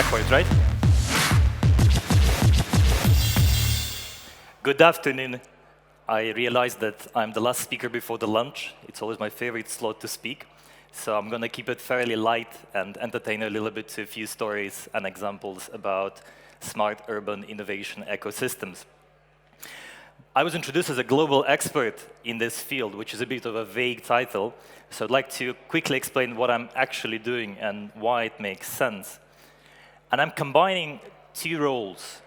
backwards, right? Good afternoon. I realized that I'm the last speaker before the lunch. It's always my favorite slot to speak. So I'm going to keep it fairly light and entertain a little bit to a few stories and examples about smart urban innovation ecosystems. I was introduced as a global expert in this field, which is a bit of a vague title. So I'd like to quickly explain what I'm actually doing and why it makes sense. And I'm combining two roles.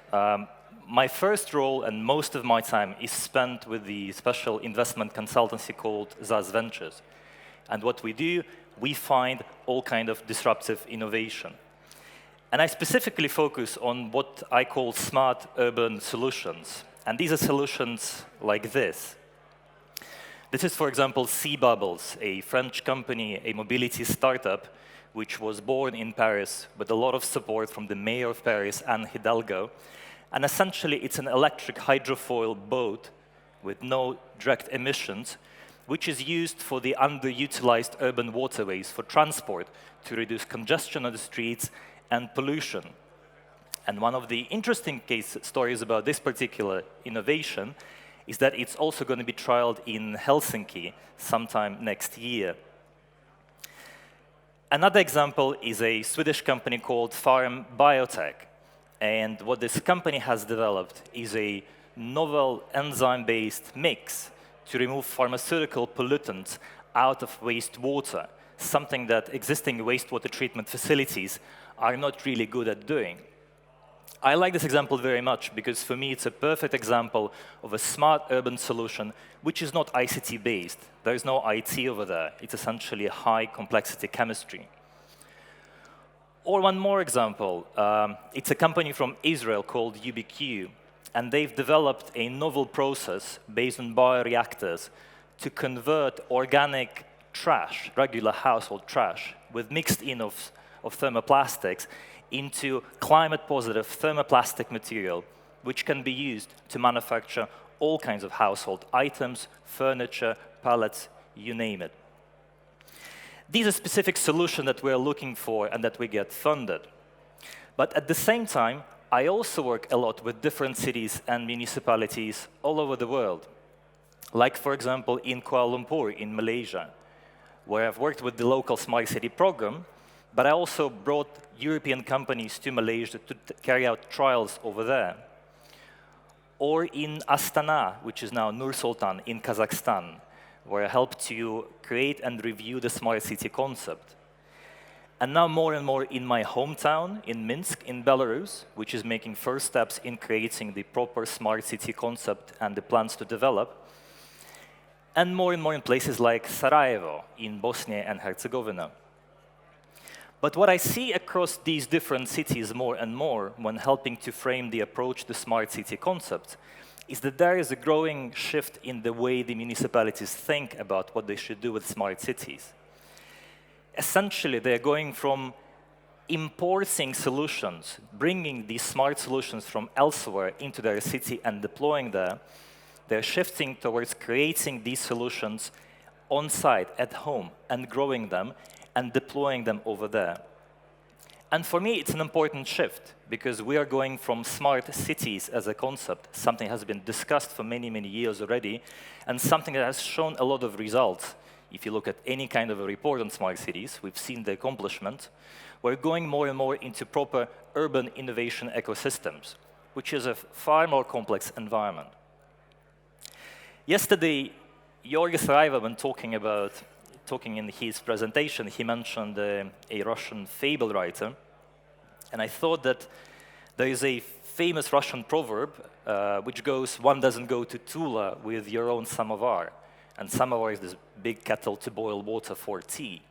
My first role and most of my time is spent with the special investment consultancy called ZAS Ventures. And what we do, we find all kind of disruptive innovation. And I specifically focus on what I call smart urban solutions. And these are solutions like this. This is, for example, SeaBubbles, a French company, a mobility startup, which was born in Paris with a lot of support from the mayor of Paris, Anne Hidalgo. And essentially, it's an electric hydrofoil boat with no direct emissions, which is used for the underutilized urban waterways for transport to reduce congestion on the streets and pollution. And one of the interesting case stories about this particular innovation is that it's also going to be trialed in Helsinki sometime next year. Another example is a Swedish company called Pharem Biotech. And what this company has developed is a novel enzyme-based mix to remove pharmaceutical pollutants out of wastewater, something that existing wastewater treatment facilities are not really good at doing. I like this example very much because for me it's a perfect example of a smart urban solution which is not ICT-based. There is no IT over there. It's essentially a high complexity chemistry. Or one more example, it's a company from Israel called UBQ, and they've developed a novel process based on bioreactors to convert organic trash, regular household trash, with mixed in of thermoplastics into climate-positive thermoplastic material, which can be used to manufacture all kinds of household items, furniture, pallets, you name it. These are specific solutions that we're looking for and that we get funded. But at the same time, I also work a lot with different cities and municipalities all over the world. Like, for example, in Kuala Lumpur in Malaysia, where I've worked with the local Smart City program, but I also brought European companies to Malaysia to carry out trials over there. Or in Astana, which is now Nur Sultan in Kazakhstan, where I helped to create and review the smart city concept. And now more and more in my hometown, in Minsk, in Belarus, which is making first steps in creating the proper smart city concept and the plans to develop. And more in places like Sarajevo, in Bosnia and Herzegovina. But what I see across these different cities more and more when helping to frame the approach to smart city concept is that there is a growing shift in the way the municipalities think about what they should do with smart cities. Essentially, they're going from importing solutions, bringing these smart solutions from elsewhere into their city and deploying there. They're shifting towards creating these solutions on-site, at home, and growing them and deploying them over there. And for me, it's an important shift, because we are going from smart cities as a concept, something that has been discussed for many, many years already, and something that has shown a lot of results. If you look at any kind of a report on smart cities, we've seen the accomplishment. We're going more and more into proper urban innovation ecosystems, which is a far more complex environment. Yesterday, Jorge Saraiva, when talking in his presentation, he mentioned a Russian fable writer. And I thought that there is a famous Russian proverb which goes, "One doesn't go to Tula with your own samovar." And samovar is this big kettle to boil water for tea.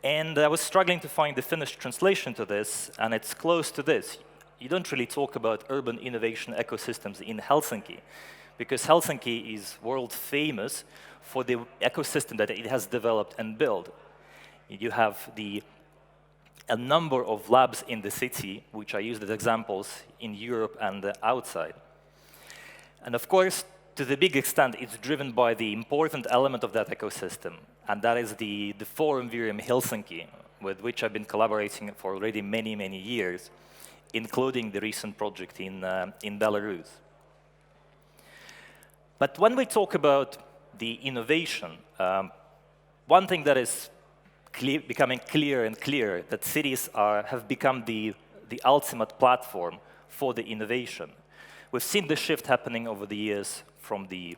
And I was struggling to find the Finnish translation to this, and it's close to this. You don't really talk about urban innovation ecosystems in Helsinki, because Helsinki is world famous for the ecosystem that it has developed and built. You have a number of labs in the city, which I used as examples in Europe and outside. And of course, to the big extent, it's driven by the important element of that ecosystem, and that is the Forum Helsinki, with which I've been collaborating for already many, many years, including the recent project in Belarus. But when we talk about the innovation, one thing that is becoming clearer and clearer, that cities have become the ultimate platform for the innovation. We've seen the shift happening over the years from the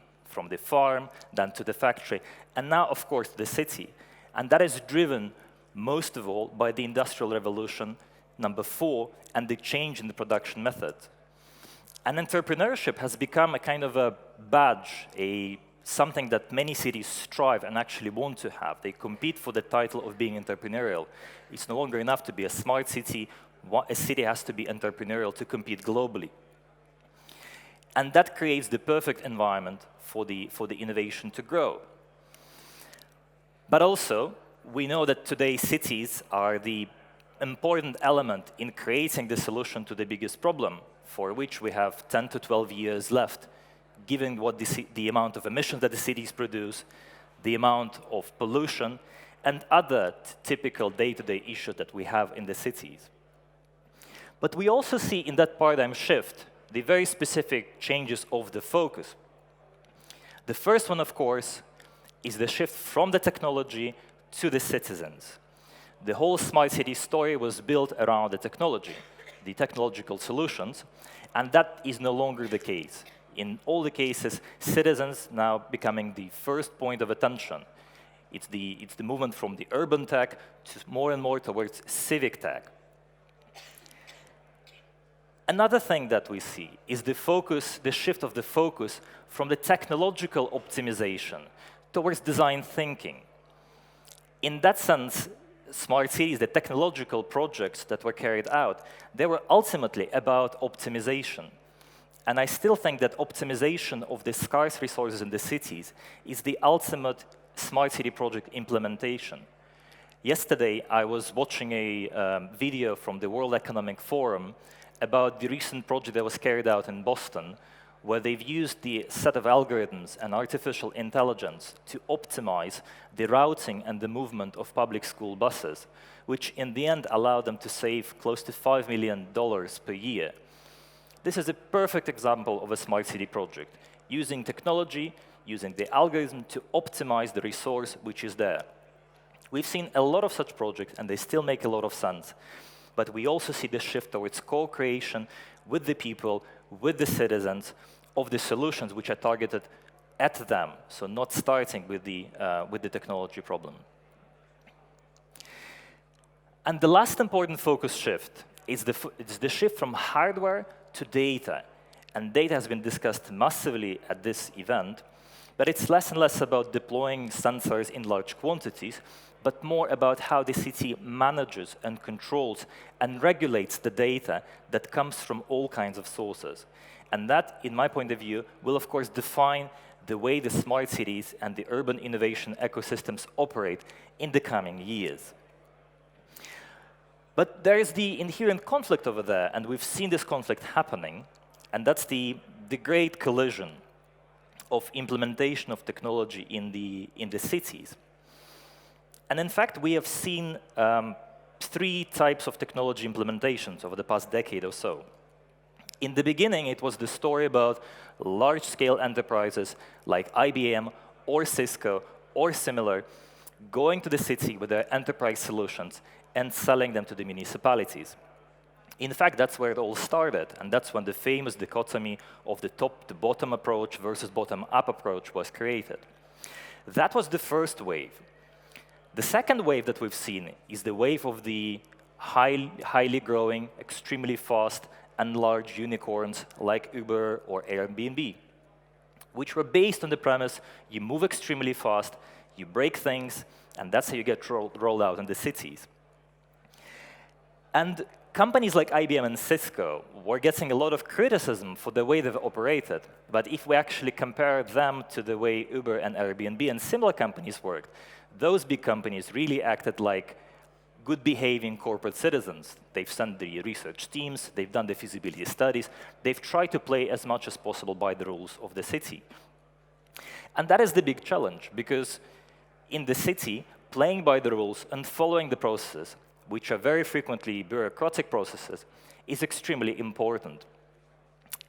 farm, then to the factory, and now, of course, the city. And that is driven, most of all, by the Industrial Revolution #4 and the change in the production method. And entrepreneurship has become a kind of a badge, something that many cities strive and actually want to have. They compete for the title of being entrepreneurial. It's no longer enough to be a smart city. A city has to be entrepreneurial to compete globally. And that creates the perfect environment for the innovation to grow. But also, we know that today cities are the important element in creating the solution to the biggest problem, for which we have 10 to 12 years left, given what the amount of emissions that the cities produce, the amount of pollution, and other typical day-to-day issues that we have in the cities. But we also see in that paradigm shift the very specific changes of the focus. The first one, of course, is the shift from the technology to the citizens. The whole smart city story was built around the technology, the technological solutions, and that is no longer the case. In all the cases, citizens now becoming the first point of attention. It's the movement from the urban tech to more and more towards civic tech. Another thing that we see is the shift of the focus from the technological optimization towards design thinking. In that sense, smart cities, the technological projects that were carried out, they were ultimately about optimization. And I still think that optimization of the scarce resources in the cities is the ultimate smart city project implementation. Yesterday, I was watching a video from the World Economic Forum about the recent project that was carried out in Boston, where they've used the set of algorithms and artificial intelligence to optimize the routing and the movement of public school buses, which in the end allowed them to save close to $5 million per year. This is a perfect example of a smart city project, using technology, using the algorithm to optimize the resource which is there. We've seen a lot of such projects, and they still make a lot of sense. But we also see the shift towards co-creation with the people, with the citizens, of the solutions which are targeted at them, so not starting with the technology problem. And the last important focus shift is the shift from hardware to data. And data has been discussed massively at this event, but it's less and less about deploying sensors in large quantities, but more about how the city manages and controls and regulates the data that comes from all kinds of sources. And that, in my point of view, will of course define the way the smart cities and the urban innovation ecosystems operate in the coming years. But there is the inherent conflict over there, and we've seen this conflict happening, and that's the great collision of implementation of technology in the cities. And in fact, we have seen 3 types of technology implementations over the past decade or so. In the beginning, it was the story about large-scale enterprises like IBM or Cisco or similar going to the city with their enterprise solutions and selling them to the municipalities. In fact, that's where it all started, and that's when the famous dichotomy of the top-to-bottom approach versus bottom-up approach was created. That was the first wave. The second wave that we've seen is the wave of the highly growing, extremely fast, and large unicorns like Uber or Airbnb, which were based on the premise you move extremely fast, you break things, and that's how you get rolled out in the cities. And companies like IBM and Cisco were getting a lot of criticism for the way they've operated. But if we actually compare them to the way Uber and Airbnb and similar companies worked, those big companies really acted like good-behaving corporate citizens. They've sent the research teams, they've done the feasibility studies, they've tried to play as much as possible by the rules of the city. And that is the big challenge, because in the city, playing by the rules and following the processes, which are very frequently bureaucratic processes, is extremely important.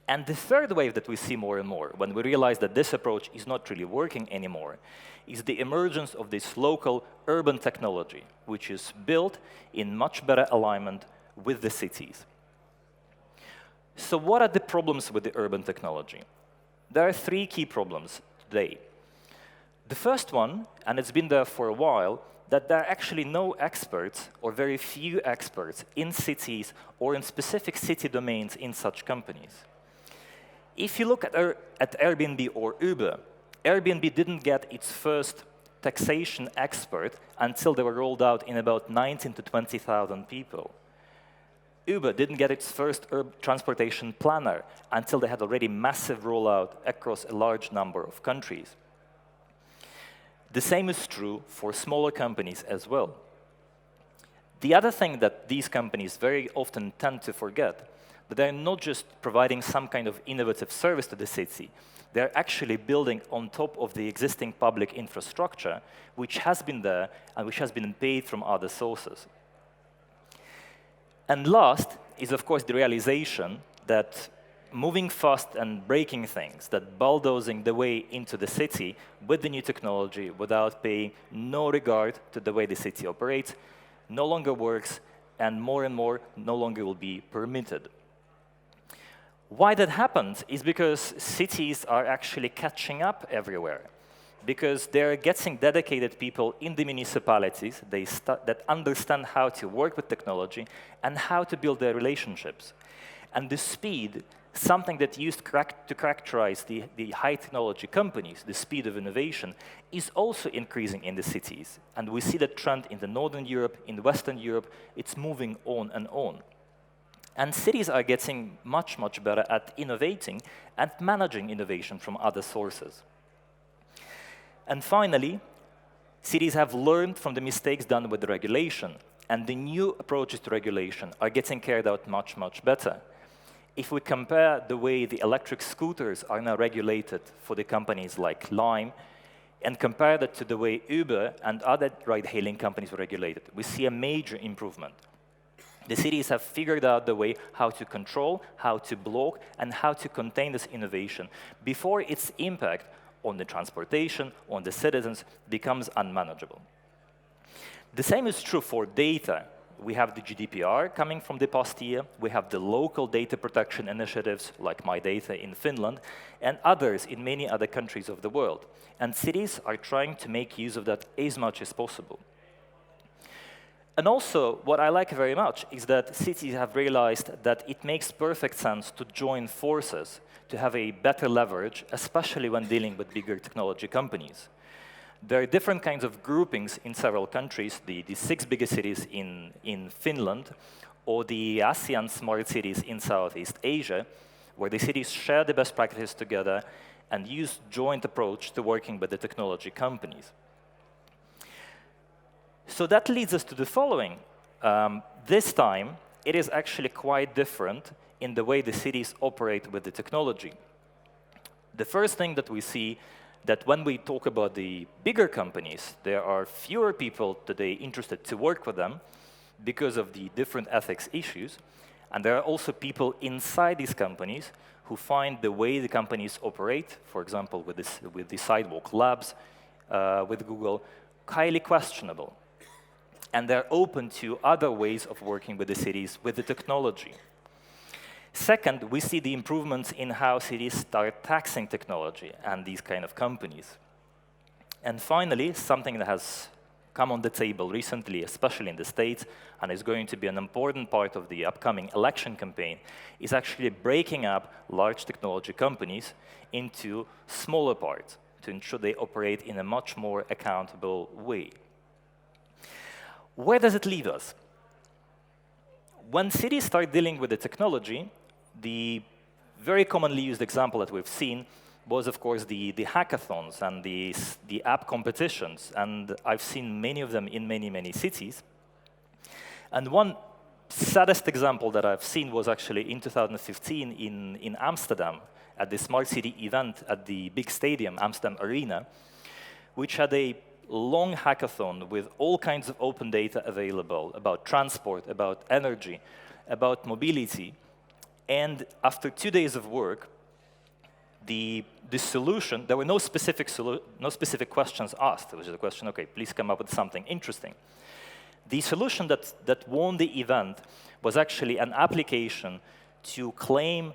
And the third wave that we see more and more, when we realize that this approach is not really working anymore, is the emergence of this local urban technology, which is built in much better alignment with the cities. So what are the problems with the urban technology? There are three key problems today. The first one, and it's been there for a while, that there are actually no experts or very few experts in cities or in specific city domains in such companies. If you look at Airbnb or Uber, Airbnb didn't get its first taxation expert until they were rolled out in about 19 to 20,000 people. Uber didn't get its first transportation planner until they had already massive rollout across a large number of countries. The same is true for smaller companies as well. The other thing that these companies very often tend to forget, that they're not just providing some kind of innovative service to the city, they're actually building on top of the existing public infrastructure, which has been there and which has been paid from other sources. And last is, of course, the realization that moving fast and breaking things, that bulldozing the way into the city with the new technology without paying no regard to the way the city operates, no longer works, and more no longer will be permitted. Why that happens is because cities are actually catching up everywhere, because they're getting dedicated people in the municipalities that understand how to work with technology and how to build their relationships. And the speed, something that used to characterize the high technology companies, the speed of innovation, is also increasing in the cities. And we see that trend in the Northern Europe, in Western Europe, it's moving on and on. And cities are getting much better at innovating and managing innovation from other sources. And finally, cities have learned from the mistakes done with the regulation, and the new approaches to regulation are getting carried out much better. If we compare the way the electric scooters are now regulated for the companies like Lime, and compare that to the way Uber and other ride-hailing companies were regulated, we see a major improvement. The cities have figured out the way how to control, how to block, and how to contain this innovation before its impact on the transportation, on the citizens, becomes unmanageable. The same is true for data. We have the GDPR coming from the past year. We have the local data protection initiatives like My Data in Finland and others in many other countries of the world. And cities are trying to make use of that as much as possible. And also, what I like very much is that cities have realized that it makes perfect sense to join forces to have a better leverage, especially when dealing with bigger technology companies. There are different kinds of groupings in several countries, the 6 biggest cities in Finland, or the ASEAN smart cities in Southeast Asia, where the cities share the best practices together and use joint approach to working with the technology companies. So that leads us to the following. This time, it is actually quite different in the way the cities operate with the technology. The first thing that we see, that when we talk about the bigger companies, there are fewer people today interested to work with them because of the different ethics issues. And there are also people inside these companies who find the way the companies operate, for example, with the sidewalk labs, with Google, highly questionable. And they're open to other ways of working with the cities, with the technology. Second, we see the improvements in how cities start taxing technology and these kind of companies. And finally, something that has come on the table recently, especially in the States, and is going to be an important part of the upcoming election campaign, is actually breaking up large technology companies into smaller parts to ensure they operate in a much more accountable way. Where does it leave us? When cities start dealing with the technology, the very commonly used example that we've seen was, of course, the hackathons and the app competitions. And I've seen many of them in many cities. And one saddest example that I've seen was actually in 2015 in Amsterdam at the Smart City event at the big stadium, Amsterdam Arena, which had a long hackathon with all kinds of open data available about transport, about energy, about mobility. And after 2 days of work, the solution, there were no specific questions asked. It was just a question, okay, please come up with something interesting. The solution that won the event was actually an application to claim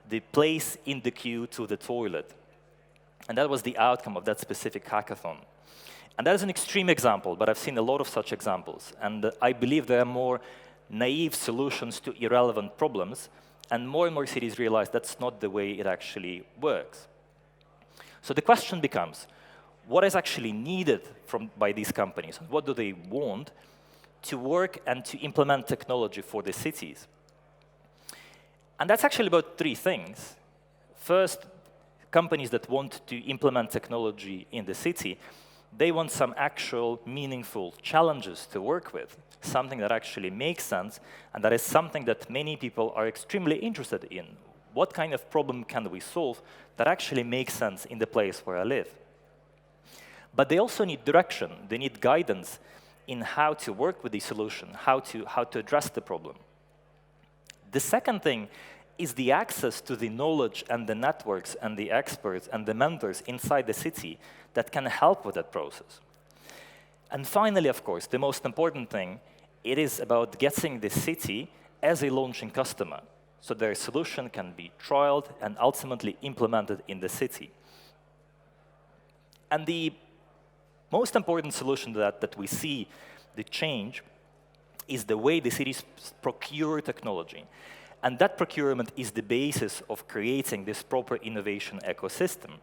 the place in the queue to the toilet. And that was the outcome of that specific hackathon. And that is an extreme example, but I've seen a lot of such examples. And I believe there are more naive solutions to irrelevant problems, and more cities realize that's not the way it actually works. So the question becomes, what is actually needed by these companies? What do they want to work and to implement technology for the cities? And that's actually about 3 things. First, companies that want to implement technology in the city, they want some actual meaningful challenges to work with, something that actually makes sense, and that is something that many people are extremely interested in. What kind of problem can we solve that actually makes sense in the place where I live? But they also need direction. They need guidance in how to work with the solution, how to address the problem. The second thing is the access to the knowledge and the networks and the experts and the mentors inside the city that can help with that process. And finally, of course, the most important thing, it is about getting the city as a launching customer, so their solution can be trialed and ultimately implemented in the city. And the most important solution that we see, the change, is the way the cities procure technology. And that procurement is the basis of creating this proper innovation ecosystem.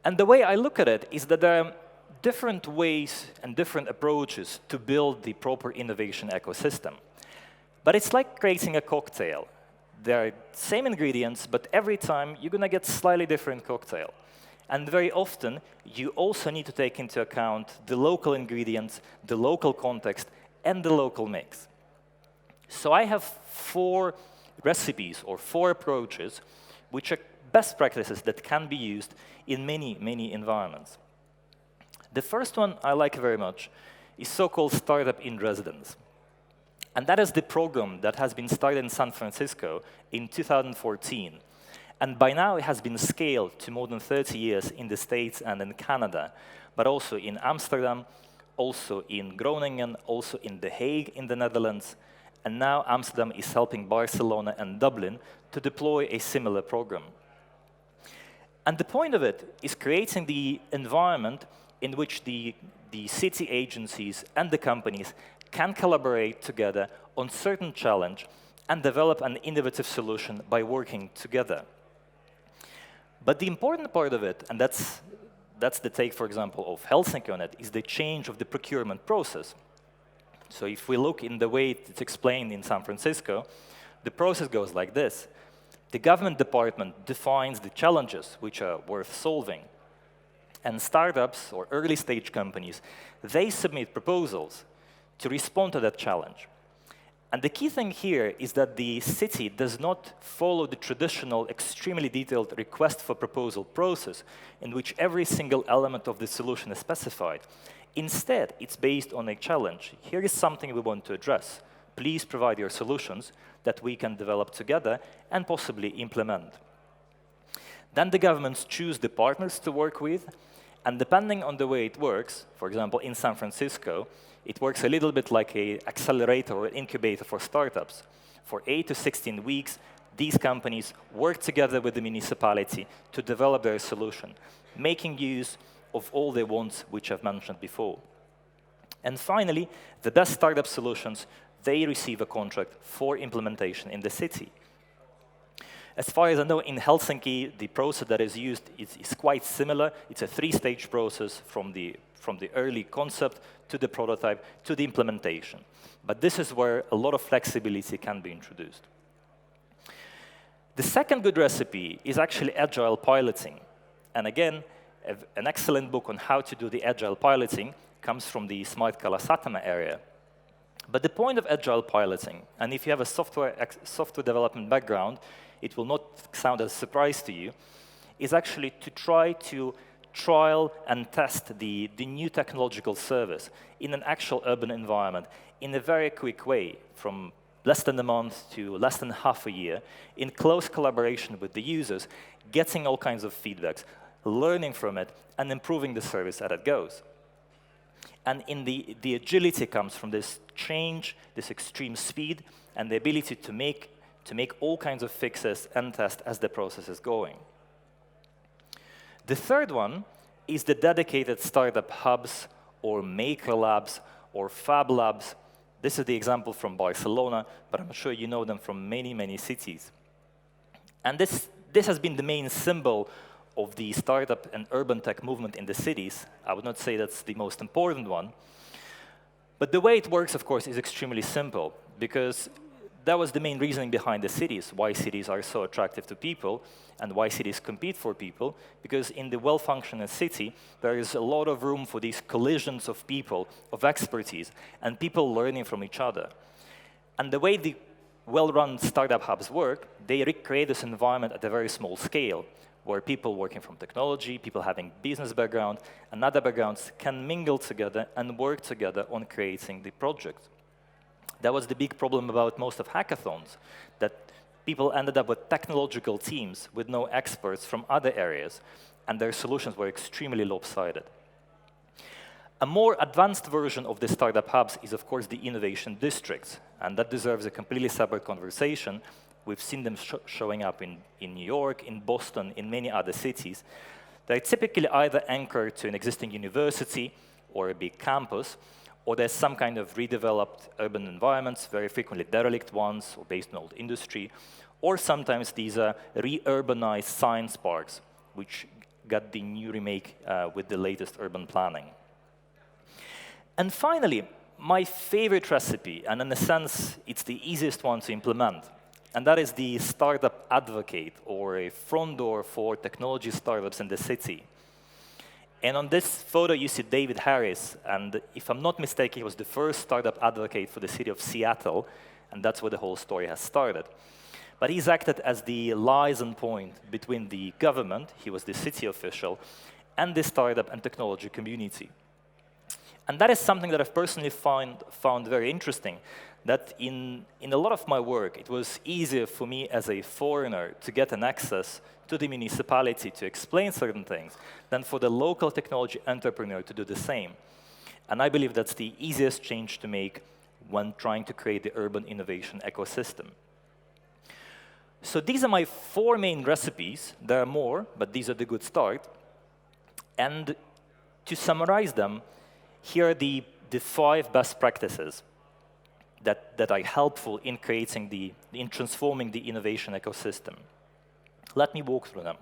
And the way I look at it is that there are different ways and different approaches to build the proper innovation ecosystem. But it's like creating a cocktail. There are same ingredients, but every time you're going to get slightly different cocktail. And very often, you also need to take into account the local ingredients, the local context, and the local mix. So I have 4 recipes or 4 approaches which are best practices that can be used in many environments. The first one I like very much is so-called Startup in Residence. And that is the program that has been started in San Francisco in 2014. And by now it has been scaled to more than 30 years in the States and in Canada, but also in Amsterdam, also in Groningen, also in The Hague in the Netherlands. And now Amsterdam is helping Barcelona and Dublin to deploy a similar program. And the point of it is creating the environment in which the city agencies and the companies can collaborate together on certain challenge and develop an innovative solution by working together. But the important part of it, and that's the take, for example, of Helsinki on it, is the change of the procurement process. So if we look in the way it's explained in San Francisco, the process goes like this. The government department defines the challenges which are worth solving. And startups or early stage companies, they submit proposals to respond to that challenge. And the key thing here is that the city does not follow the traditional, extremely detailed request for proposal process in which every single element of the solution is specified. Instead, it's based on a challenge. Here is something we want to address. Please provide your solutions that we can develop together and possibly implement. Then the governments choose the partners to work with, and depending on the way it works, for example, in San Francisco, it works a little bit like an accelerator or an incubator for startups. For 8 to 16 weeks, these companies work together with the municipality to develop their solution, making use of all the wants which I've mentioned before. And finally, the best startup solutions, they receive a contract for implementation in the city. As far as I know, in Helsinki, the process that is used is quite similar. It's a 3-stage process from the early concept to the prototype to the implementation. But this is where a lot of flexibility can be introduced. The second good recipe is actually Agile piloting. And again, an excellent book on how to do the Agile piloting comes from the Smart Kalasatama area. But the point of Agile piloting, and if you have a software development background, it will not sound as a surprise to you, is actually to try to trial and test the new technological service in an actual urban environment in a very quick way, from less than a month to less than half a year, in close collaboration with the users, getting all kinds of feedbacks, learning from it, and improving the service as it goes. And in the agility comes from this change, this extreme speed, and the ability to make all kinds of fixes and test as the process is going. The third one is the dedicated startup hubs or maker labs or fab labs. This is the example from Barcelona, but I'm sure you know them from many, many cities. And this has been the main symbol of the startup and urban tech movement in the cities. I would not say that's the most important one. But the way it works, of course, is extremely simple, because that was the main reasoning behind the cities, why cities are so attractive to people and why cities compete for people, because in the well-functioning city, there is a lot of room for these collisions of people, of expertise, and people learning from each other. And the way the well-run startup hubs work, they recreate this environment at a very small scale, where people working from technology, people having business background, and other backgrounds can mingle together and work together on creating the project. That was the big problem about most of hackathons, that people ended up with technological teams with no experts from other areas, and their solutions were extremely lopsided. A more advanced version of the startup hubs is, of course, the innovation districts, and that deserves a completely separate conversation. We've seen them showing up in New York, in Boston, in many other cities. They're typically either anchored to an existing university or a big campus, or there's some kind of redeveloped urban environments, very frequently derelict ones, or based on old industry, or sometimes these are re-urbanized science parks, which got the new remake with the latest urban planning. And finally, my favorite recipe, and in a sense, it's the easiest one to implement, and that is the startup advocate, or a front door for technology startups in the city. And on this photo, you see David Harris, and if I'm not mistaken, he was the first startup advocate for the city of Seattle, and that's where the whole story has started. But he's acted as the liaison point between the government, he was the city official, and the startup and technology community. And that is something that I've personally found very interesting, that in a lot of my work, it was easier for me as a foreigner to get an access to the municipality to explain certain things than for the local technology entrepreneur to do the same. And I believe that's the easiest change to make when trying to create the urban innovation ecosystem. So these are my 4 main recipes. There are more, but these are the good start. And to summarize them, here are the 5 best practices that are helpful in creating in transforming the innovation ecosystem. Let me walk through them.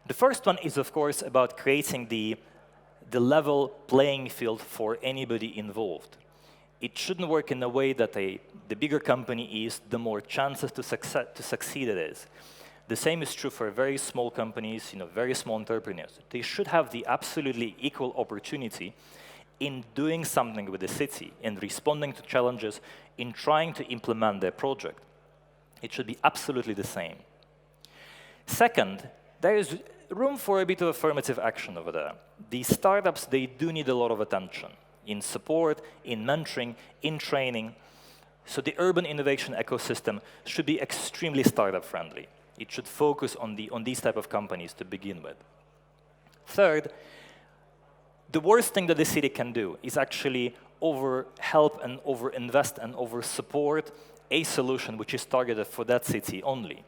The first one is, of course, about creating the level playing field for anybody involved. It shouldn't work in a way that the bigger company is, the more chances to succeed it is. The same is true for very small companies, very small entrepreneurs. They should have the absolutely equal opportunity in doing something with the city, in responding to challenges, in trying to implement their project. It should be absolutely the same. Second, there is room for a bit of affirmative action over there. These startups, they do need a lot of attention in support, in mentoring, in training. So the urban innovation ecosystem should be extremely startup-friendly. It should focus on these type of companies to begin with. Third, the worst thing that the city can do is actually over-help and over-invest and over-support a solution which is targeted for that city only.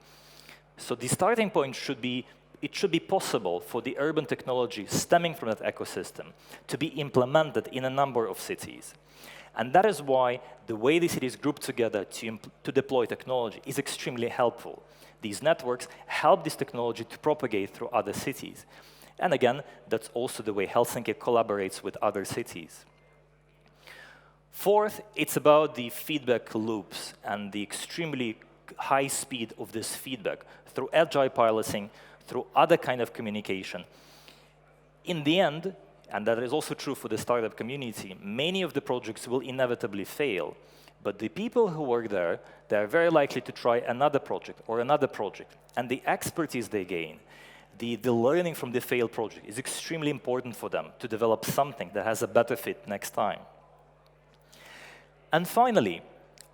So the starting point should be, it should be possible for the urban technology stemming from that ecosystem to be implemented in a number of cities. And that is why the way the cities group together to deploy technology is extremely helpful. These networks help this technology to propagate through other cities. And again, that's also the way Helsinki collaborates with other cities. Fourth, it's about the feedback loops and the extremely high speed of this feedback through agile piloting, through other kind of communication. In the end, and that is also true for the startup community, many of the projects will inevitably fail. But the people who work there, they are very likely to try another project or another project. And the expertise they gain, the learning from the failed project is extremely important for them to develop something that has a better fit next time. And finally,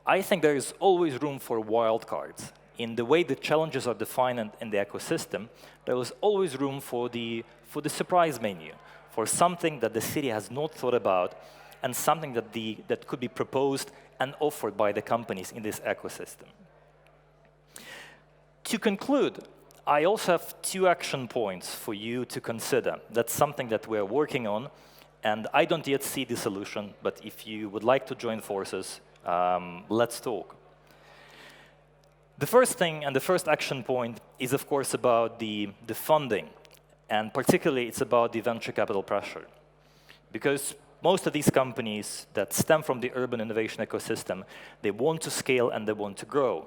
I think there is always room for wildcards. In the way the challenges are defined in the ecosystem, there is always room for the surprise menu, for something that the city has not thought about, and something that could be proposed and offered by the companies in this ecosystem. To conclude, I also have 2 action points for you to consider. That's something that we're working on, and I don't yet see the solution, but if you would like to join forces, let's talk. The first thing and the first action point is, of course, about the funding, and particularly it's about the venture capital pressure. Because most of these companies that stem from the urban innovation ecosystem, they want to scale and they want to grow.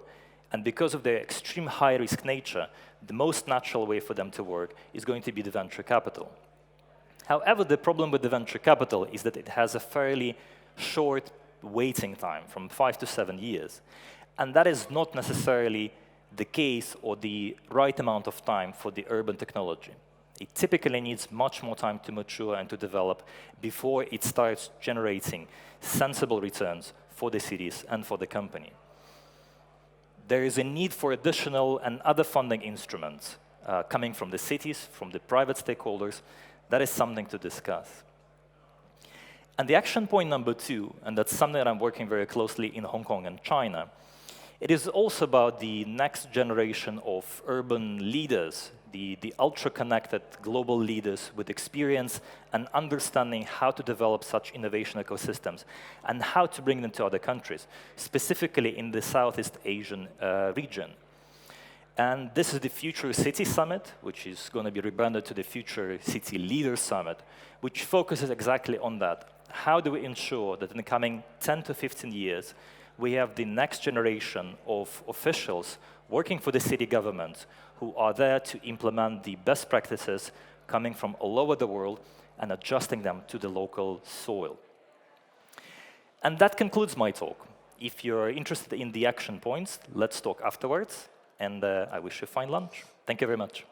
And because of their extreme high-risk nature, the most natural way for them to work is going to be the venture capital. However, the problem with the venture capital is that it has a fairly short waiting time, from 5 to 7 years. And that is not necessarily the case or the right amount of time for the urban technology. It typically needs much more time to mature and to develop before it starts generating sensible returns for the cities and for the company. There is a need for additional and other funding instruments coming from the cities, from the private stakeholders. That is something to discuss. And the action point number 2, and that's something that I'm working very closely in Hong Kong and China, it is also about the next generation of urban leaders, the ultra-connected global leaders with experience and understanding how to develop such innovation ecosystems and how to bring them to other countries, specifically in the Southeast Asian region. And this is the Future City Summit, which is going to be rebranded to the Future City Leaders Summit, which focuses exactly on that. How do we ensure that in the coming 10 to 15 years, we have the next generation of officials working for the city government who are there to implement the best practices coming from all over the world and adjusting them to the local soil. And that concludes my talk. If you're interested in the action points, let's talk afterwards, and I wish you a fine lunch. Thank you very much.